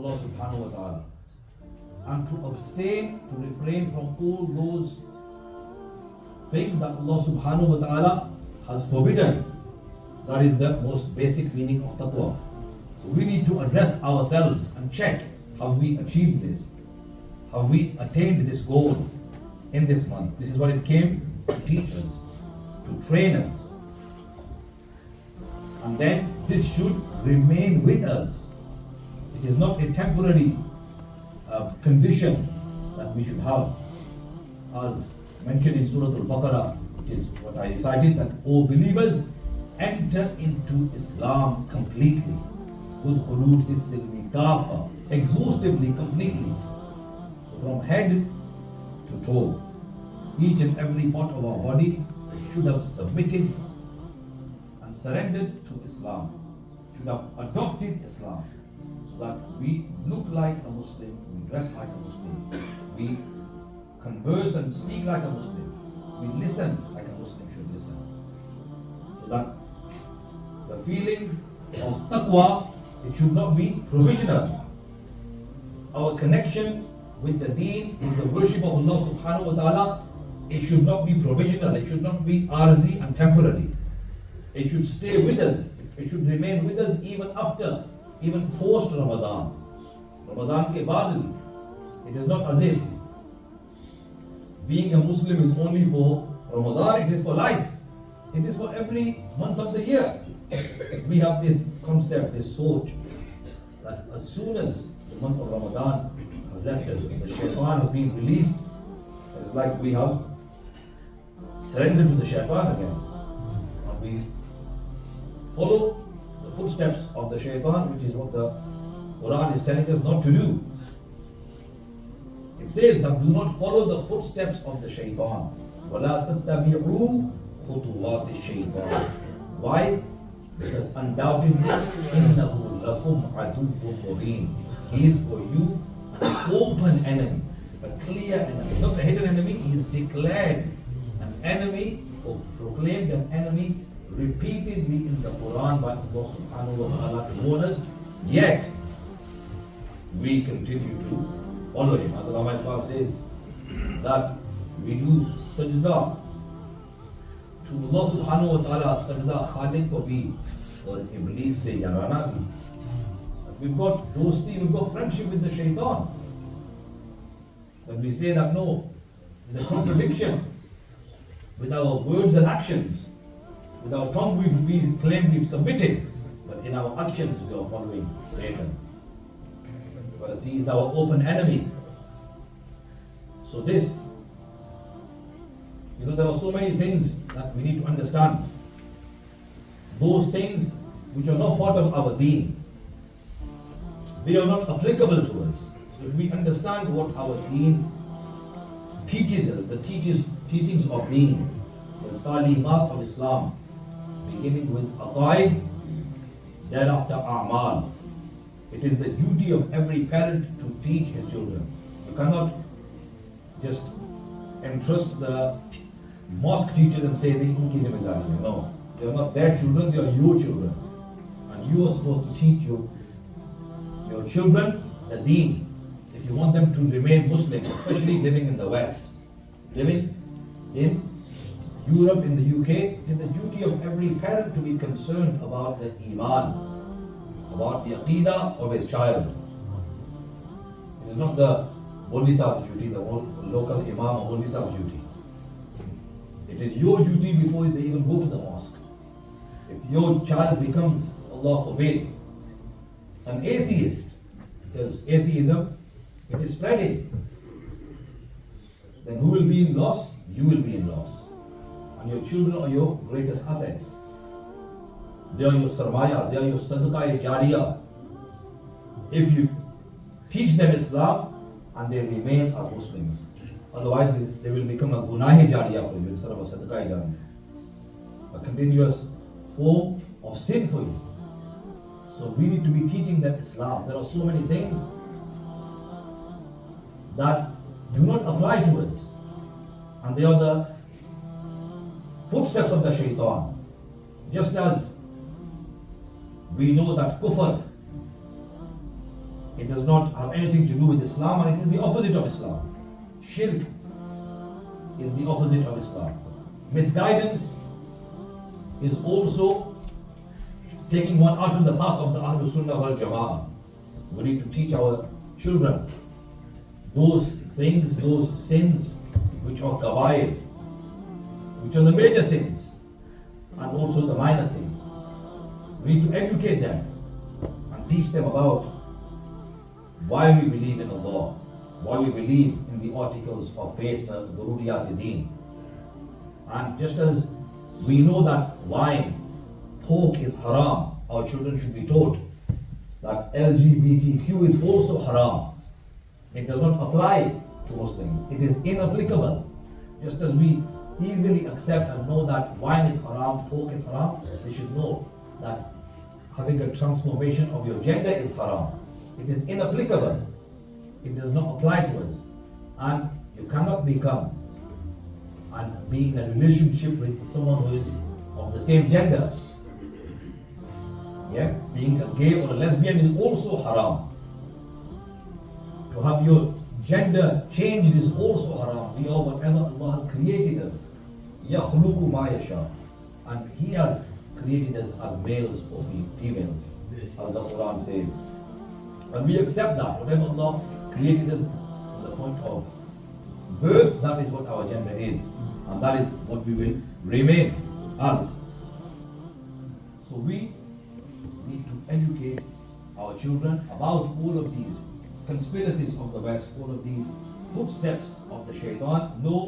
Allah subhanahu wa ta'ala, and to abstain, to refrain from all those things that Allah subhanahu wa ta'ala has forbidden. That is the most basic meaning of taqwa. So we need to address ourselves and check, have we achieved this? Have we attained this goal in this month? This is what it came to teach us, to train us. And then this should remain with us. It is not a temporary condition that we should have. As mentioned in Surah Al-Baqarah, which is what I recited, that all believers enter into Islam completely. Udkhulu fis-silmi kafa, exhaustively, completely. So from head to toe, each and every part of our body should have submitted and surrendered to Islam, should have adopted Islam, so that we look like a Muslim, we dress like a Muslim, we converse and speak like a Muslim, we listen like a Muslim should listen. So that the feeling of taqwa, it should not be provisional. Our connection with the deen, with the worship of Allah subhanahu wa ta'ala, it should not be provisional, it should not be arzi and temporary. It should stay with us, it should remain with us even after, even post Ramadan. Ramadan ke baad bhi. It is not as if being a Muslim is only for Ramadan, it is for life. It is for every month of the year. We have this concept, this soch, that as soon as the month of Ramadan has left us, the shaitan has been released, it's like we have surrendered to the shaitan again. And we follow the footsteps of the shaitan, which is what the Quran is telling us not to do. It says that do not follow the footsteps of the shaitan. وَلَا تَتَّبِعُوا خُطُوَاتِ الشَّيْطَانِ. Why? Because undoubtedly, إِنَّهُ لَكُمْ عَدُوٌّ مُبِينٌ. He is for you an open enemy, a clear enemy, not a hidden enemy. He is declared an enemy, or proclaimed an enemy repeatedly in the Quran by Allah subhanahu wa ta'ala to warn us. Yet we continue to follow him. As Allah says that we do sajda to Allah subhanahu wa ta'ala, sajda Khaliq ko bhi aur Iblis se yarana bhi. We've got dosti, we've got friendship with the shaitan. When we say that no, there's a contradiction with our words and actions. With our tongue we claim we've submitted, but in our actions we are following Satan. Because he is our open enemy. So this, there are so many things that we need to understand. Those things which are not part of our deen, they are not applicable to us. So if we understand what our deen teaches us, the teachings of deen, the talimat of Islam, beginning with aqaid, thereafter a'mal. It is the duty of every parent to teach his children. You cannot just entrust the mosque teachers and say, "Unki zimmedari hai." No, they are not their children, they are your children. And you are supposed to teach your children the deen. If you want them to remain Muslim, especially living in the West, living in Europe, in the UK, it is the duty of every parent to be concerned about the iman, about the aqidah of his child. It is not the Maulvi Sahib's duty, the local imam or Maulvi Sahib's duty. It is your duty before they even go to the mosque. If your child becomes, Allah forbid, an atheist, because atheism, it is spreading, then who will be in loss? You will be in loss. And your children are your greatest assets. They are your sarmaya, they are your sadaqah-e-jariyah. If you teach them Islam and they remain as Muslims, otherwise they will become a gunah-e-jariyah for you instead of a sadaqah-e-jariyah, a continuous form of sin for you. So we need to be teaching them Islam. There are so many things that do not apply to us, and they are the footsteps of the shaitan. Just as we know that kufr It does not have anything to do with Islam, and it is the opposite of Islam. Shirk is the opposite of Islam. Misguidance is also taking one out of the path of the Ahlul Sunnah wal Jama'ah. We need to teach our children those things, those sins which are kabair, which are the major sins, and also the minor sins. We need to educate them and teach them about why we believe in Allah, why we believe in the articles of faith, the Durudiyat Deen. And just as we know that wine, pork is haram, our children should be taught that LGBTQ is also haram. It does not apply to Muslims. It is inapplicable. Just as we easily accept and know that wine is haram, pork is haram, they should know that having a transformation of your gender is haram. It is inapplicable. It does not apply to us. And you cannot become and be in a relationship with someone who is of the same gender. Yeah? Being a gay or a lesbian is also haram. To have your gender changed is also haram. We are whatever Allah has created us. يَخْلُقُ مَا يَشَاءُ. And He has created us as males or females, as the Quran says. And we accept that. Whatever Allah created us from the point of birth, that is what our gender is. And that is what we will remain as. So we need to educate our children about all of these conspiracies of the West, all of these footsteps of the shaitan. No